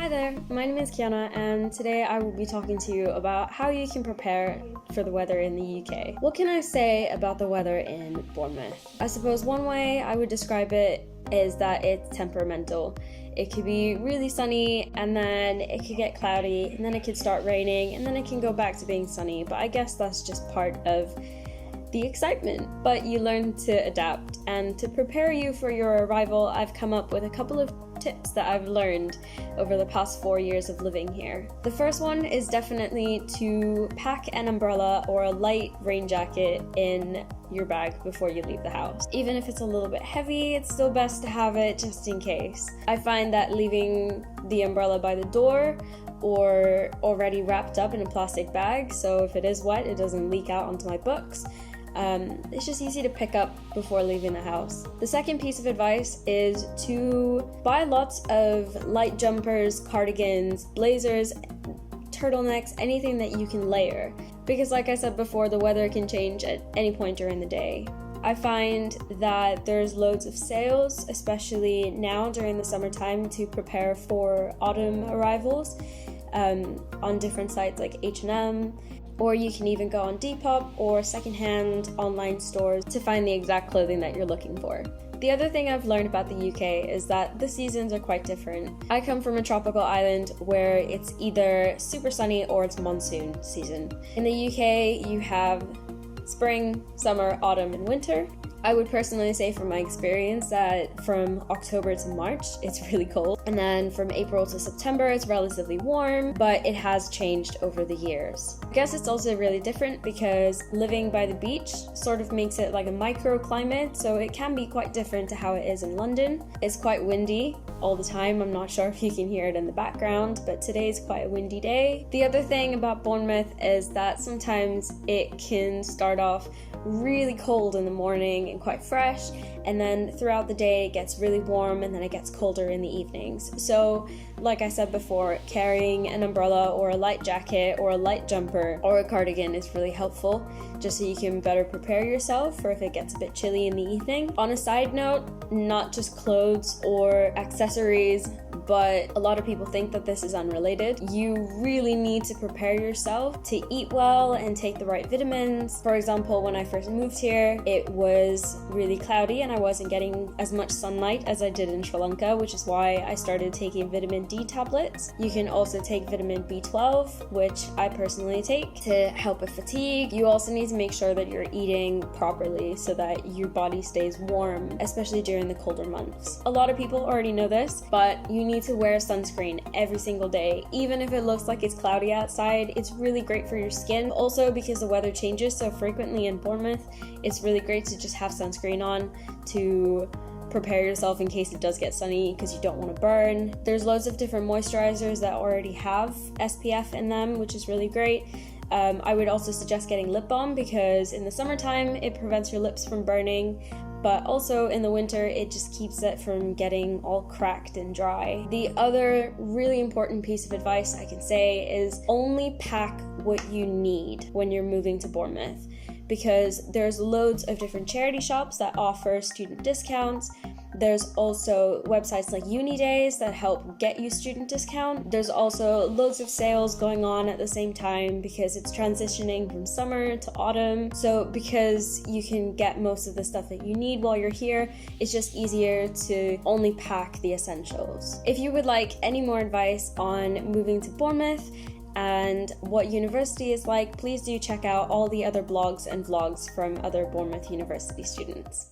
Hi there, my name is Kiana and today I will be talking to you about how you can prepare for the weather in the UK. What can I say about the weather in Bournemouth? I suppose one way I would describe it is that it's temperamental. It could be really sunny and then it could get cloudy and then it could start raining and then it can go back to being sunny, but I guess that's just part of the excitement. But you learn to adapt, and to prepare you for your arrival, I've come up with a couple of tips that I've learned over the past 4 years of living here. The first one is definitely to pack an umbrella or a light rain jacket in your bag before you leave the house. Even if it's a little bit heavy, it's still best to have it just in case. I find that leaving the umbrella by the door or already wrapped up in a plastic bag, so if it is wet, it doesn't leak out onto my books. It's just easy to pick up before leaving the house. The second piece of advice is to buy lots of light jumpers, cardigans, blazers, turtlenecks, anything that you can layer. Because like I said before, the weather can change at any point during the day. I find that there's loads of sales, especially now during the summertime, to prepare for autumn arrivals on different sites like H&M, or you can even go on Depop or secondhand online stores to find the exact clothing that you're looking for. The other thing I've learned about the UK is that the seasons are quite different. I come from a tropical island where it's either super sunny or it's monsoon season. In the UK, you have spring, summer, autumn, and winter. I would personally say from my experience that from October to March, it's really cold. And then from April to September, it's relatively warm, but it has changed over the years. I guess it's also really different because living by the beach sort of makes it like a microclimate, so it can be quite different to how it is in London. It's quite windy all the time. I'm not sure if you can hear it in the background, but today's quite a windy day. The other thing about Bournemouth is that sometimes it can start off really cold in the morning and quite fresh, and then throughout the day it gets really warm and then it gets colder in the evenings. So like I said before, carrying an umbrella or a light jacket or a light jumper or a cardigan is really helpful, just so you can better prepare yourself for if it gets a bit chilly in the evening. On a side note, not just clothes or accessories, but a lot of people think that this is unrelated. You really need to prepare yourself to eat well and take the right vitamins. For example, when I first moved here, it was really cloudy and I wasn't getting as much sunlight as I did in Sri Lanka, which is why I started taking vitamin D tablets. You can also take vitamin B12, which I personally take to help with fatigue. You also need to make sure that you're eating properly so that your body stays warm, especially during the colder months. A lot of people already know this, but you need to wear sunscreen every single day. Even if it looks like it's cloudy outside, it's really great for your skin. Also, because the weather changes so frequently in Bournemouth, it's really great to just have sunscreen on to prepare yourself in case it does get sunny, because you don't want to burn. There's loads of different moisturizers that already have SPF in them, which is really great. I would also suggest getting lip balm because in the summertime it prevents your lips from burning, but also in the winter it just keeps it from getting all cracked and dry. The other really important piece of advice I can say is only pack what you need when you're moving to Bournemouth, because there's loads of different charity shops that offer student discounts. There's also websites like Unidays that help get you student discount. There's also loads of sales going on at the same time because it's transitioning from summer to autumn. So because you can get most of the stuff that you need while you're here, it's just easier to only pack the essentials. If you would like any more advice on moving to Bournemouth and what university is like, please do check out all the other blogs and vlogs from other Bournemouth University students.